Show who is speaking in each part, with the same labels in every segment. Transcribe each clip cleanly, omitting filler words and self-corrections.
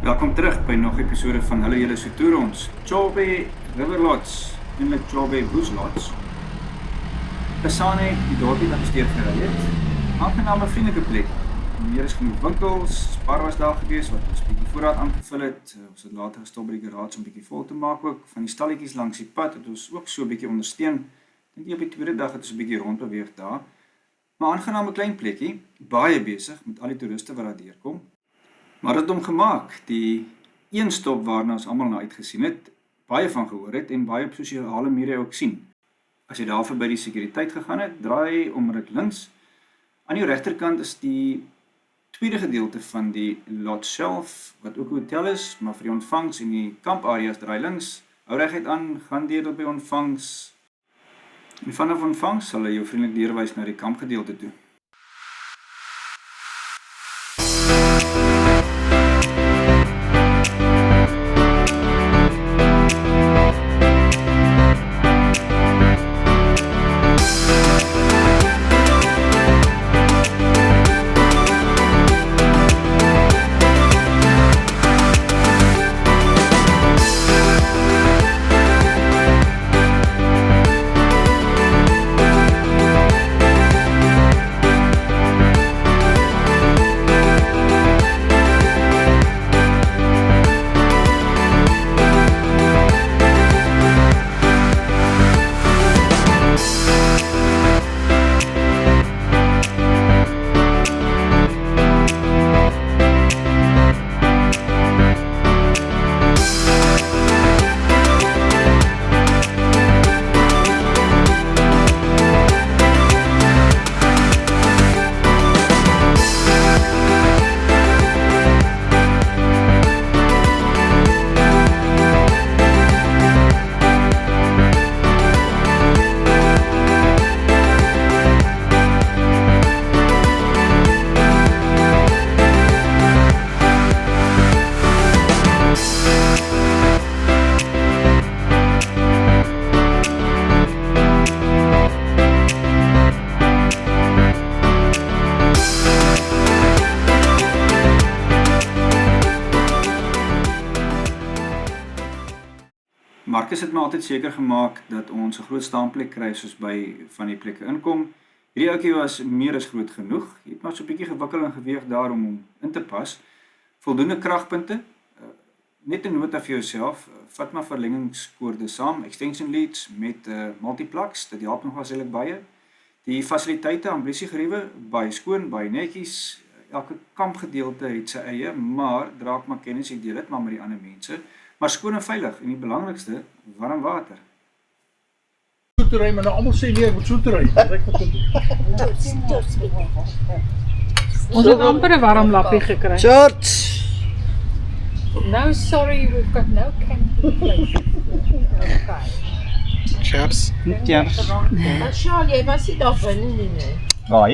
Speaker 1: Welkom terug by nog 'n episode van Hallo Julle so toer ons. Chobe River Lodge, eintlik Chobe Bush Lodge. Kasane, die dorpie wat gesteer gery het. Aangename vriendelike plek. Meer is genoeg winkels, Spar was daar gewees wat ons bietjie voorraad aangevul het. Ons het later gestop by die garage om bietjie vol te maak ook. Van die stalletjies langs die pad het ons ook so 'n bietjie ondersteun. Dink jy op die tweede dag het ons 'n bietjie rondbeweeg daar. Maar aangename klein plekkie, baie besig met al die toeriste wat daar deurkom. Maar het hom gemaak, die een stop waarna ons almal na uitgesien het, baie van gehoor het en baie op sosiale media ook sien. As jy daar verby die sekuriteit gegaan het, draai onmiddellik links. Aan jou regterkant is die tweede gedeelte van die lodge self, wat ook 'n hotel is, maar vir die ontvangs en die kampareas draai links. Hou reguit aan, gaan deur tot by ontvangs. En vanaf ontvangs sal hy jou vriendelik deurwys na die kampgedeelte toe. Marcus het my altyd seker gemaak dat ons 'n groot staanplek kry soos by van die plekke inkom. Hierdie ouetjie was meer as groot genoeg. Jy het maar so 'n bietjie gewikkel en geweeg daar om hom in te pas. Voldoende kragpunte. Net 'n nota vir jouself. Vat maar verlengingskoorde saam, extension leads met multiplex. Dit help nog asselik baie. Die fasiliteite, ambulensiegeriewe, baie skoon, baie netjies. Elke kampgedeelte het sy eie, maar draak maar kennis en deel dit maar met die ander mense. Maar skoon en veilig en die belangrikste, warm water.
Speaker 2: Soetery, maar nou almal sê nee, ek moet soetery.
Speaker 3: Ons het amper 'n warm lappie gekry.
Speaker 4: Shorts!
Speaker 3: No, sorry, we've got no camping place. Okay.
Speaker 4: Cheers.
Speaker 1: Cheers.
Speaker 5: Maar Charles, jy was nie daar binne nie, nee.
Speaker 4: Waar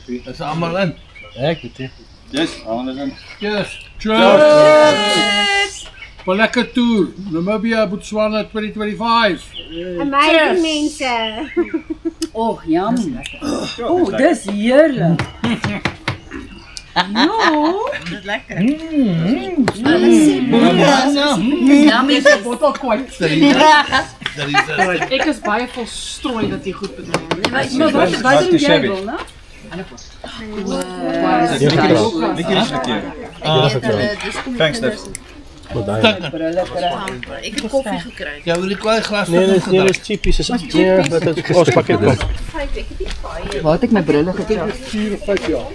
Speaker 2: Dit is allemaal in.
Speaker 4: Ek weet nie.
Speaker 1: Yes, allemaal is in.
Speaker 2: Yes. Cheers! Wel lekker toer. Namibia, Botswana 2025.
Speaker 5: Amazing mense.
Speaker 3: Oh, yum. Oh, dis heerlik. No.
Speaker 5: Dit lekker.
Speaker 3: Ja, mense bottel kwyt. Ek is baie volstrooi dat jy goed bedoel. Maar wat doen jy wil, né?
Speaker 1: Thanks, Stef.
Speaker 5: Ik heb koffie gekregen.
Speaker 4: Ja, wil ik wel een glas? Nee, dat is cheapies. Ons pakket komt.
Speaker 5: 5, ek het nie baie.
Speaker 3: Waar het ek my brille gekry?
Speaker 2: 4 of 5 jaar.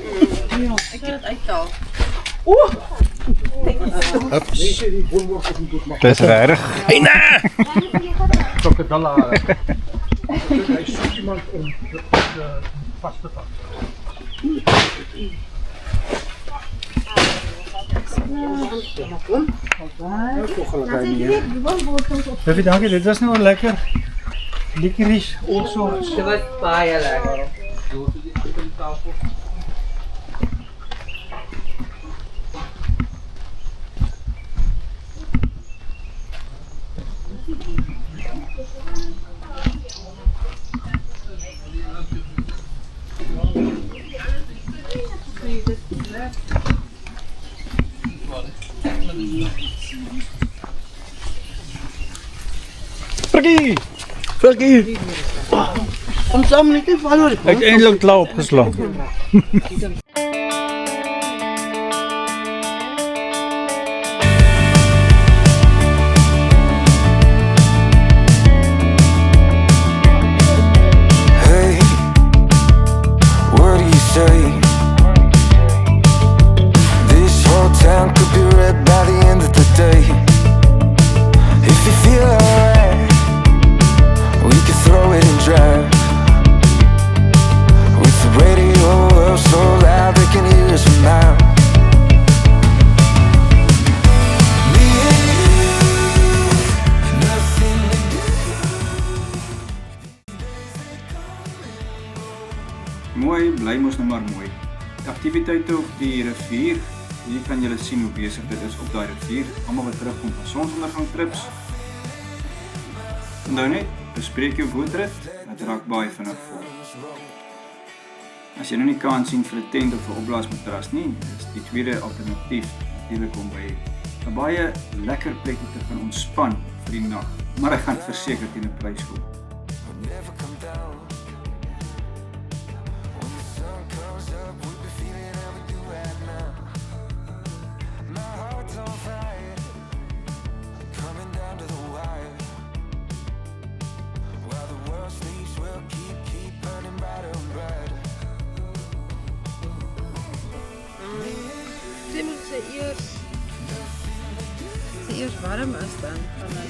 Speaker 5: Ek het dit uithaal.
Speaker 4: Dis reg.
Speaker 2: Krokodilla. Hy soek iemand om vas te vat. Baie dankie, dit was nou lekker. Licorice, also.
Speaker 3: Dit was baie lekker.
Speaker 4: Frikkie.
Speaker 6: Ons saam net nie val hoor.
Speaker 4: Uiteindelik klaar opgeslaan.
Speaker 7: Hey, what do you say? This whole town could be red by the end of the day. If you feel alright, we could throw it and drive. With the radio up so loud they can hear us from miles. Me and you, nothing to do.
Speaker 1: Mooi, bly mos nou maar mooi. Die aktiwiteite op die rivier, hier kan julle sien hoe besig dit is op daai rivier. Almal wat terugkom van sonsondergang trips. Nou net, bespreek jou bootrit, dit raak baie vinnig vol. As jy nou nie kans sien vir 'n tent of 'n opblaasmatras nie, is die tweede alternatief natuurlik om by 'n baie lekker plekkie te gaan ontspan vir die nag. Maar ek gaan verseker teen 'n prys koop.
Speaker 7: Never come down. When the sun comes up, we'll be feeling how we do right now. My heart's on fire, coming down to the wire. While the world sleeps, we'll keep burning brighter and brighter.
Speaker 5: Sy moet sy eers warm is dan gaan hy.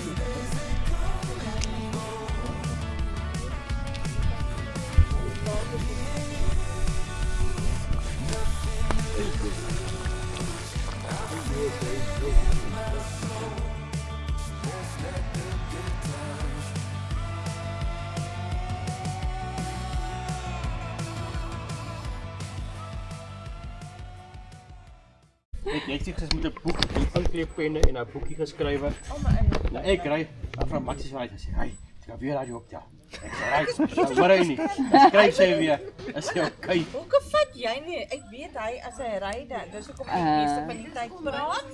Speaker 6: Ek het gesê met 'n boek, inkleerpenne en 'n boekie geskrywe. Nou ek ry, dan van Maxie se hy gesê, "Hey, ek gaan weer radio op ja." Ek sê, "Right, nou hoor hy nie." Dan skryf sy weer. Is jy okay?
Speaker 8: Hoekom vat jy nie? Ek weet hy as hy ry dan, dis hoekom ek meeste van die tyd praat.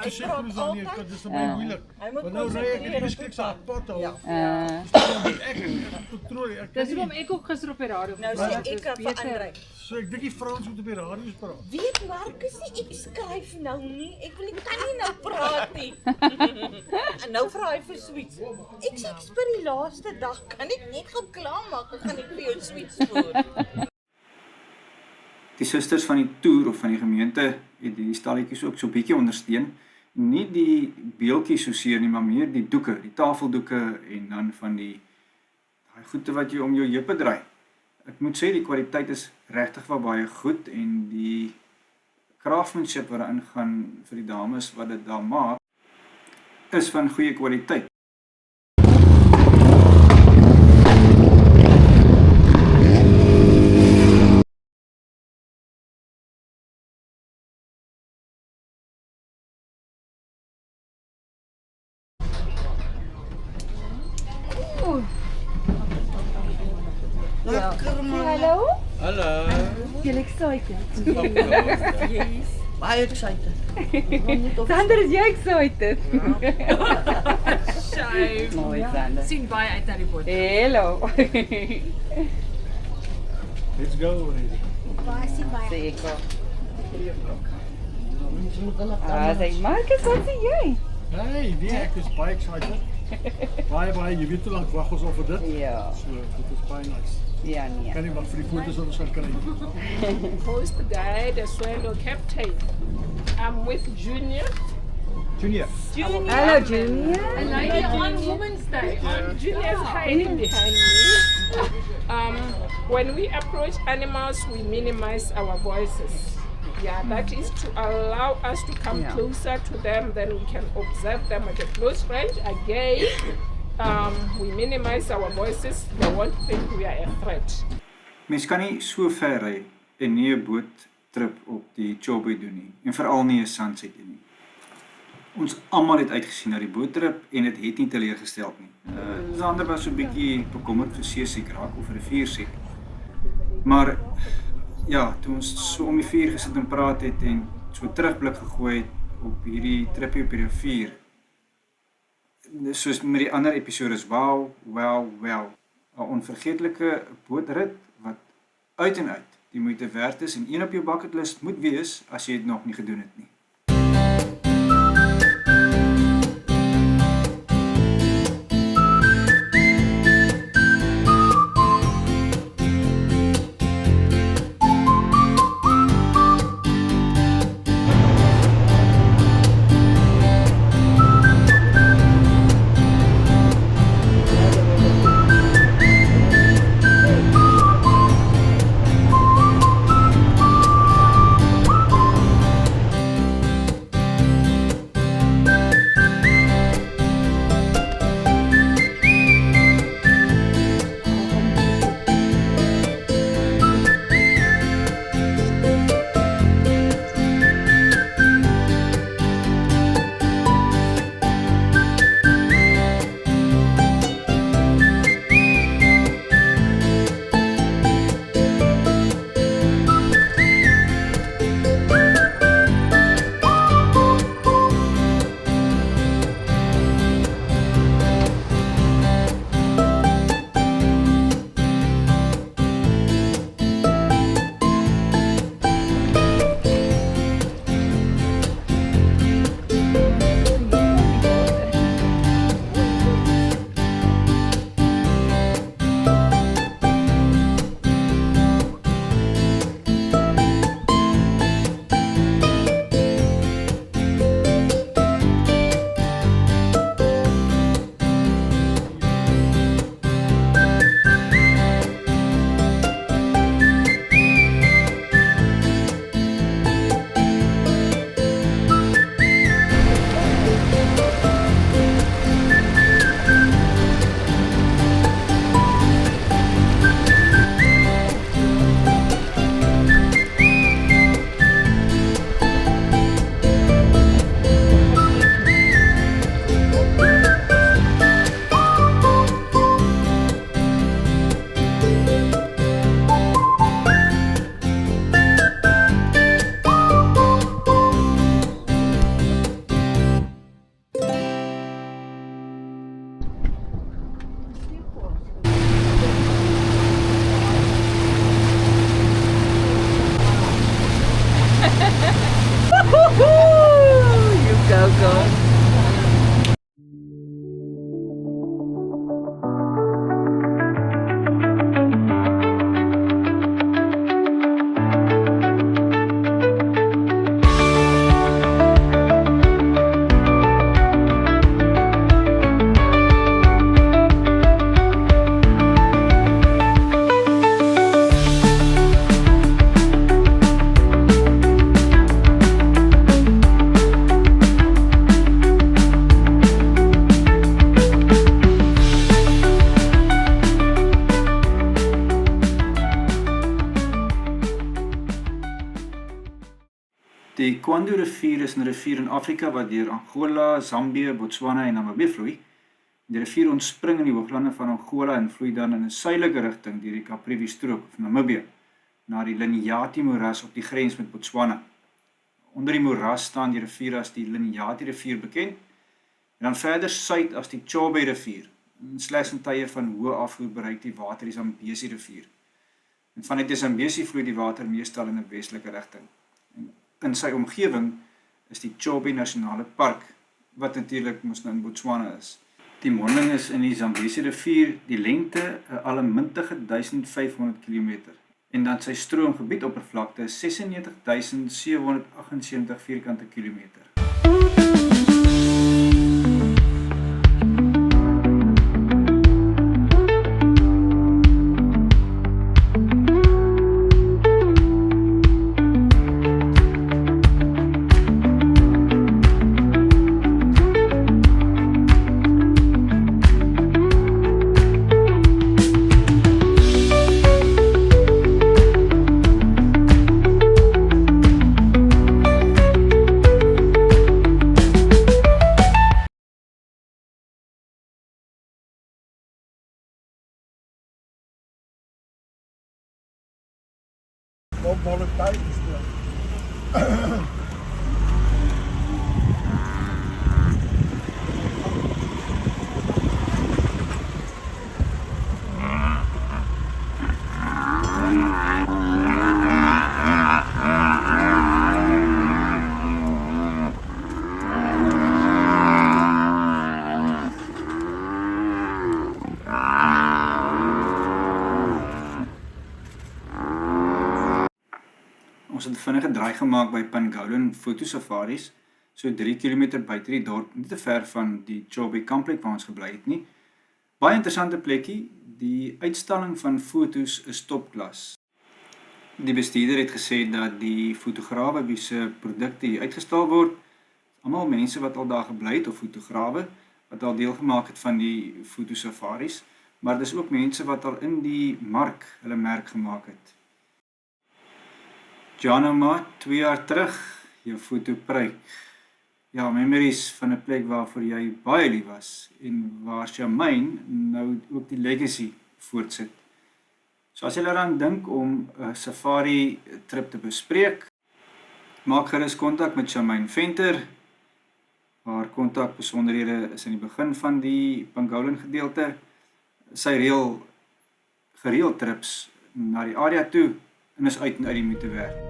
Speaker 2: Ek sê vir ons dan nie, dit is baie moeilik.
Speaker 8: Hy moet
Speaker 2: Want nou ry ek in die beskikbare pad al.
Speaker 3: Ja.
Speaker 2: Ek kontrole, ek
Speaker 3: Dis hoekom ek ook gister op die radio
Speaker 8: Nou sê ek kan verander.
Speaker 2: So ek dink die Frans moet op die radio praat.
Speaker 8: Weet Marcus nie, ek skryf nou nie. Ek wil nie kan nie nou praat nie. En nou vra hy vir sweets. Ek sê ek's by die laaste dag, kan ek net gou klaarmaak, dan gaan ek vir jou sweets voer.
Speaker 1: Die susters van die toer of van die gemeente het die stalletjies ook so 'n bietjie ondersteun. Nie die beeltjies so seer nie, maar meer die doeke, die tafeldoeke en dan van die daai goede wat jy om jou heupe draai. Ek moet sê die kwaliteit is regtig wel baie goed en die craftsmanship wat daarin gaan vir die dames wat dit daar maak is van goeie kwaliteit.
Speaker 6: Hallo.
Speaker 3: Feel excited.
Speaker 6: Baie excited.
Speaker 3: Sander, is jy excited?
Speaker 9: Shame.
Speaker 3: Mooi, Sander.
Speaker 9: Sien baie uit na die boot.
Speaker 3: Hello.
Speaker 2: Let's go already.
Speaker 3: Seker. Sê Marcus, wat sê jy?
Speaker 2: Nee, ek is baie excited. Baie, jy weet hoe lank wag ons al vir dit?
Speaker 5: Ja.
Speaker 2: So, dit is baie nice.
Speaker 5: Ja, nee.
Speaker 2: Kan nie wag vir die foto's wat ons gaan kry.
Speaker 9: Host guide, the Swallow captain. I'm with Junior.
Speaker 1: Junior.
Speaker 5: Hello, Junior.
Speaker 3: And lady on Women's Day.
Speaker 9: Junior's hiding behind me. When we approach animals, we minimize our voices. Yeah, that is to allow us to come closer to them, then we can observe them at a close range. Again, we minimize our voices. They won't think we are a threat.
Speaker 1: Mens kan nie so ver ry en nie 'n boottrip op die Chobe doen nie, en veral nie 'n sunset doen nie. Ons almal het uitgesien na die boottrip en dit het nie teleurgestel nie. Sander was so 'n bietjie bekommerd vir seesiek raak of riviersiek. Maar ja, toe ons so om die vuur gesit en praat het en so terugblik gegooi het op hierdie tripie op die rivier. Soos met die ander episodes, wow, 'n onvergeetlike bootrit wat uit en uit die moeite werd is en een op jou bucketlist moet wees as jy dit nog nie gedoen het nie. Die Kwandu rivier is 'n rivier in Afrika wat deur Angola, Zambië, Botswana en Namibië vloei. Die rivier ontspring in die hooglande van Angola en vloei dan in 'n suidelike rigting deur die Caprivi-strook van Namibië na die Linyati moeras op die grens met Botswana. Onder die moeras staan die rivier as die Linyati rivier bekend en dan verder suid as die Chobe rivier. Slegs in tye van hoë afvoer bereik die water die Zambesi rivier. En vanuit die Zambesi vloei die water meestal in 'n westelike rigting. In sy omgewing is die Chobe Nasionale Park, wat natuurlik mos nou in Botswana is. Die monding is in die Zambesi rivier die lengte 'n allemintige 1500 km en dan sy stroomgebied oppervlakte is 96.778 vierkante kilometer.
Speaker 2: Bolle tyd is dit.
Speaker 1: Ons het 'n vinnige draai gemaak by Pangolin fotosafaris, so 3 km buite die dorp, nie te ver van die Chobe kamplek waar ons gebly het nie. Baie interessante plekkie, die uitstalling van fotos is topklas. Die bestuurder het gesê dat die fotograwe wie se produkte hier uitgestal word, almal mense wat al daar gebly het of fotograwe wat al deel gemaak het van die fotosafaris, maar dis ook mense wat al in die mark hulle merk gemaak het. Janoma, 2 jaar terug, jou fotopryk. Ja, memories van 'n plek waarvoor jy baie lief was en waar Charmaine nou ook die legacy voortsit. So as jy daaraan dink om 'n safari trip te bespreek, maak gerus kontak met Charmaine Venter. Haar kontakbesonderhede is in die begin van die Pangolin gedeelte. Sy reël gereeld trips na die area toe en is uit en uit die moeite werd.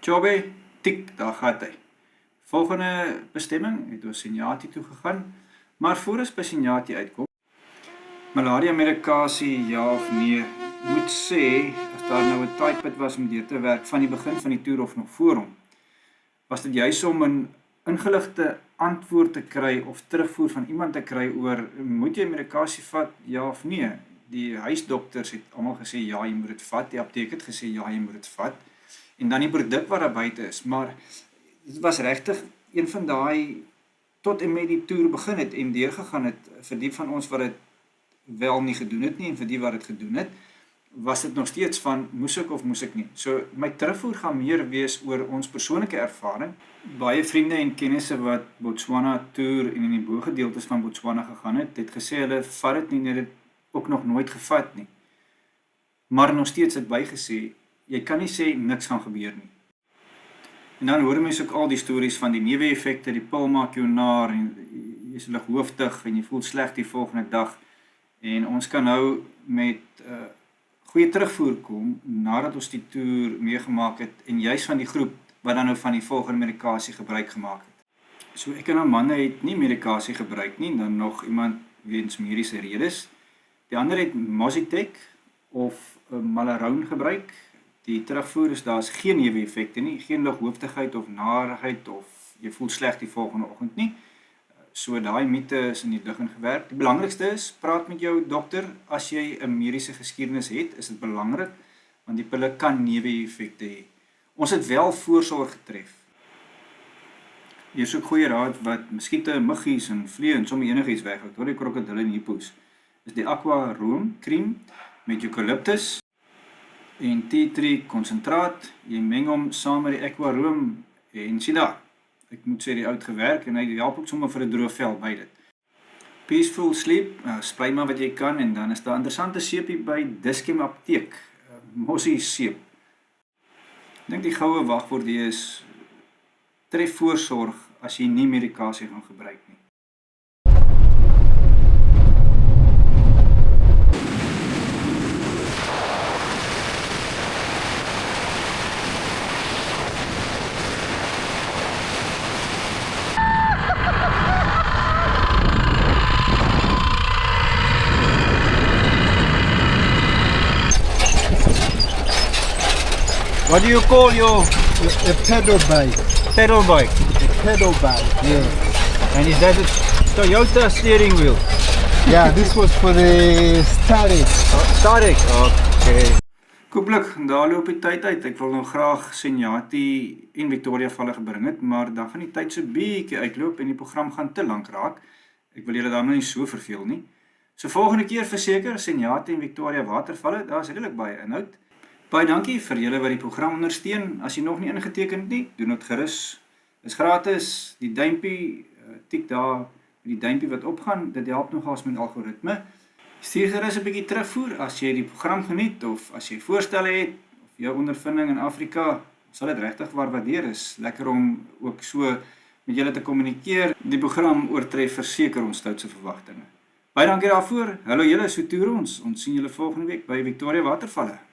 Speaker 1: Chobe, tik, daar gaat hy. Volgende bestemming het ons Sinyati toe gegaan, maar voor ons by Sinyati uitkom, malaria medikasie, ja of nee, moet sê, as daar nou 'n typet was om deur te werk van die begin van die toer of nog voor hom, was dit juis om 'n ingeligte antwoord te kry of terugvoer van iemand te kry oor, moet jy medikasie vat, ja of nee? Die huisdokters het almal gesê, ja, jy moet dit vat, die apteek het gesê, ja, jy moet dit vat, en dan die produk wat daar buite is, maar dit was regtig een van daai tot en met die toer begin het en deurgegaan het, vir die van ons wat dit wel nie gedoen het nie en vir die wat dit gedoen het, was dit nog steeds van moes ek of moes ek nie. So my terugvoer gaan meer wees oor ons persoonlike ervaring. Baie vriende en kennisse wat Botswana toer en in die bogedeeltes van Botswana gegaan het gesê hulle vat dit nie, dit ook nog nooit gevat nie. Maar nog steeds het bygesê, jy kan nie sê niks gaan gebeur nie. En dan hoor mense ook al die stories van die neeweffekte, die pil maak jou naar en jy is lighooftig en jy voel sleg die volgende dag. En ons kan nou met goeie terugvoer kom nadat ons die toer meegemaak het en juis van die groep wat dan nou van die volgende medikasie gebruik gemaak het. So ek en 'n manne het nie medikasie gebruik nie, dan nog iemand weens mediese redes. Die ander het Mositec of Malaroun gebruik. Die terugvoer is daar is geen neeweffekte nie, geen lighooftigheid of narigheid of jy voel sleg die volgende oggend nie. So daai mite is in die lug ingewerk. Die belangrikste is, praat met jou dokter as jy 'n mediese geskiedenis het, is dit belangrik want die pille kan neeweffekte hê. Ons het wel voorsorg getref. Hier is ook goeie raad wat muskiete, muggies en vliee en sommer enigiets weghou, hoor die krokodille en hippos. Is die Aqua Room Cream met eucalyptus en tea tree konsentraat. Jy meng hom saam met die aquaroom en sien daar. Ek moet sê die oud gewerk en hy help ook sommer vir 'n droë vel by dit. Peaceful Sleep, sprei maar wat jy kan en dan is daar interessante seepie by Dischem Apteek, Mossie seep. Ek dink die goue wagwoord is tref voorsorg as jy nie medikasie gaan gebruik nie. What do you call your
Speaker 2: A pedal bike.
Speaker 1: pedal bike?
Speaker 2: A pedal bike, yeah.
Speaker 1: And is that a Toyota steering wheel?
Speaker 2: Yeah, this was for the static.
Speaker 1: Static? Okay. Kooplik, daar loop die tyd uit. Ek wil nou graag Senjati en Victoria valle gebring het, maar dan gaan die tyd so bietjie uitloop en die program gaan te lank raak. Ek wil julle daarmee nie so verveel nie. So volgende keer verseker Senjati en Victoria watervalle, daar is redelik baie inhoud. Baie dankie vir julle wat die program ondersteun. As jy nog nie ingeteken het nie, doen dit gerus. Is gratis. Die duimpie tik daar met die duimpie wat opgaan. Dit help nogals met algoritme. Stuur gerus 'n bietjie terugvoer as jy die program geniet of as jy voorstelle het of jou ondervinding in Afrika, sal dit regtig waardeer is. Lekker om ook so met julle te kommunikeer. Die program oortref verseker ons stoutse verwagtinge. Baie dankie daarvoor. Hallo julle, so toer ons. Ons sien julle volgende week by Victoria Watervalle.